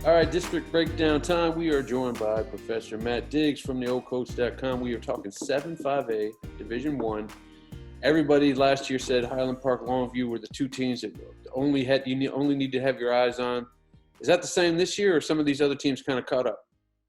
All right, district breakdown time. We are joined by Professor Matt Diggs from the oldcoach.com. We are talking 7-5A, Division I. Everybody last year said Highland Park, Longview were the two teams that you only need to have your eyes on. Is that the same this year, or some of these other teams kind of caught up?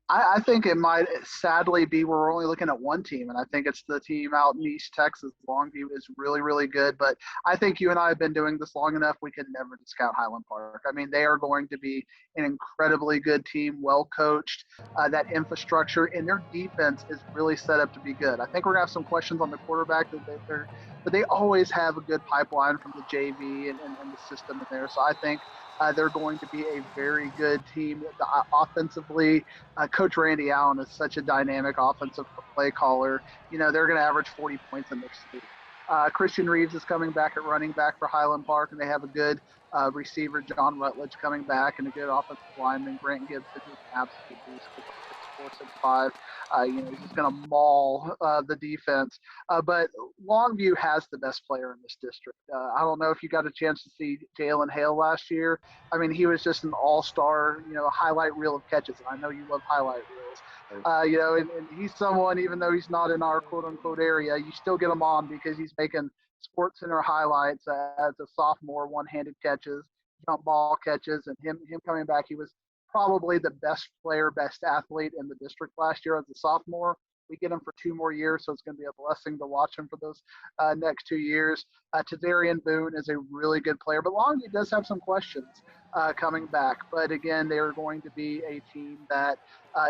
I think it might sadly be we're only looking at one team, and I think it's the team out in East Texas. Longview is really, really good, but I think you and I have been doing this long enough. We could never discount Highland Park. I mean, they are going to be an incredibly good team, well coached. That infrastructure and their defense is really set up to be good. I think we're gonna have some questions on the quarterback but they always have a good pipeline from the JV and the system in there. So I think they're going to be a very good team. Offensively, Coach Randy Allen is such a dynamic offensive play caller. You know, they're going to average 40 points in their sleep. Christian Reeves is coming back at running back for Highland Park, and they have a good receiver, John Rutledge, coming back, and a good offensive lineman, Grant Gibbs, who's an absolute beast. 4-6-5. He's just going to maul the defense. But Longview has the best player in this district. I don't know if you got a chance to see Jalen Hale last year. I mean, he was just an all-star, a highlight reel of catches. And I know you love highlight reels. And he's someone, even though he's not in our quote-unquote area, you still get him on because he's making Sports Center highlights as a sophomore, one-handed catches, jump ball catches, and him coming back, he was probably the best athlete in the district last year as a sophomore. We get him for 2 more years, so it's going to be a blessing to watch him for those next 2 years. Tazarian Boone is a really good player, but Longview does have some questions coming back. But again, they are going to be a team that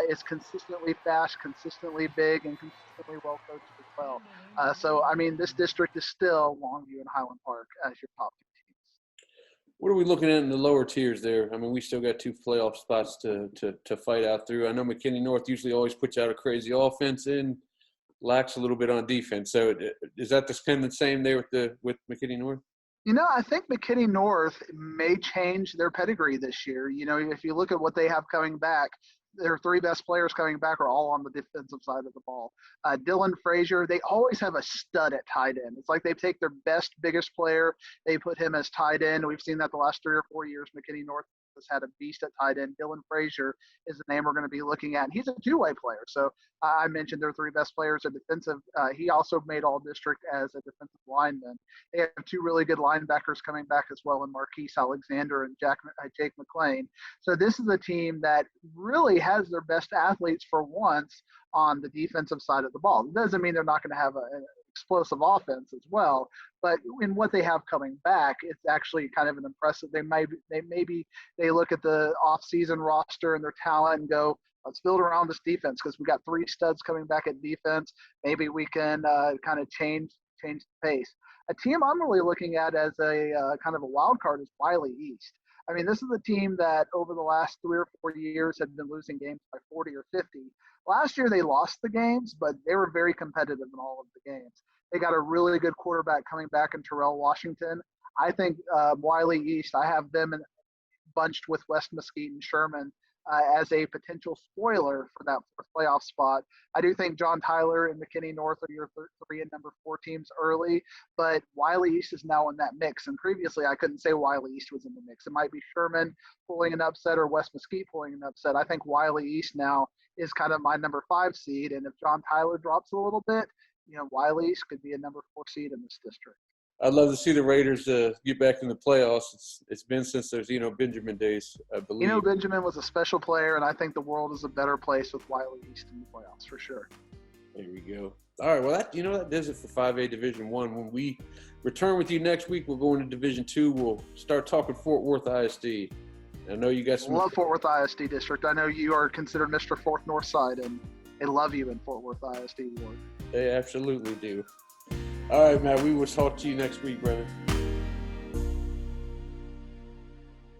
is consistently fast, consistently big, and consistently well coached as well. This district is still Longview and Highland Park as your top 2 teams. What are we looking at in the lower tiers there? I mean, we still got 2 playoff spots to fight out through. I know McKinney North usually always puts out a crazy offense and lacks a little bit on defense. So is that kind of the same there with McKinney North? I think McKinney North may change their pedigree this year. If you look at what they have coming back, their 3 best players coming back are all on the defensive side of the ball. Dylan Frazier, they always have a stud at tight end. It's like they take their best, biggest player, they put him as tight end. We've seen that the last 3 or 4 years. McKinney North has had a beast at tight end. Dylan Frazier is the name we're going to be looking at. And he's a 2-way player. So I mentioned their 3 best players are defensive. He also made all district as a defensive lineman. They have 2 really good linebackers coming back as well in Marquise Alexander and Jake McLean. So this is a team that really has their best athletes for once on the defensive side of the ball. It doesn't mean they're not going to have an explosive offense as well, but in what they have coming back, it's actually kind of an impressive. They look at the off-season roster and their talent and go, let's build around this defense because we got 3 studs coming back at defense. Maybe we can kind of change the pace. A team I'm really looking at as a kind of a wild card is Wiley East. I mean, this is a team that over the last 3 or 4 years had been losing games by 40 or 50. Last year they lost the games, but they were very competitive in all of the games. They got a really good quarterback coming back in Terrell Washington. I think Wiley East, I have them bunched with West Mesquite and Sherman as a potential spoiler for that 4th playoff spot. I do think John Tyler and McKinney North are your 3 and number 4 teams early, but Wiley East is now in that mix. And previously, I couldn't say Wiley East was in the mix. It might be Sherman pulling an upset or West Mesquite pulling an upset. I think Wiley East now is kind of my number 5 seed. And if John Tyler drops a little bit, Wiley East could be a number 4 seed in this district. I'd love to see the Raiders get back in the playoffs. It's been since those Benjamin days, I believe. Benjamin was a special player, and I think the world is a better place with Wiley East in the playoffs for sure. There we go. All right, well, that does it for 5A Division I. When we return with you next week, we'll go into Division II. We'll start talking Fort Worth ISD. I know you got some. I love Fort Worth ISD district. I know you are considered Mr. Fourth North Side, and they love you in Fort Worth ISD Ward. They absolutely do. All right, Matt, we will talk to you next week, brother.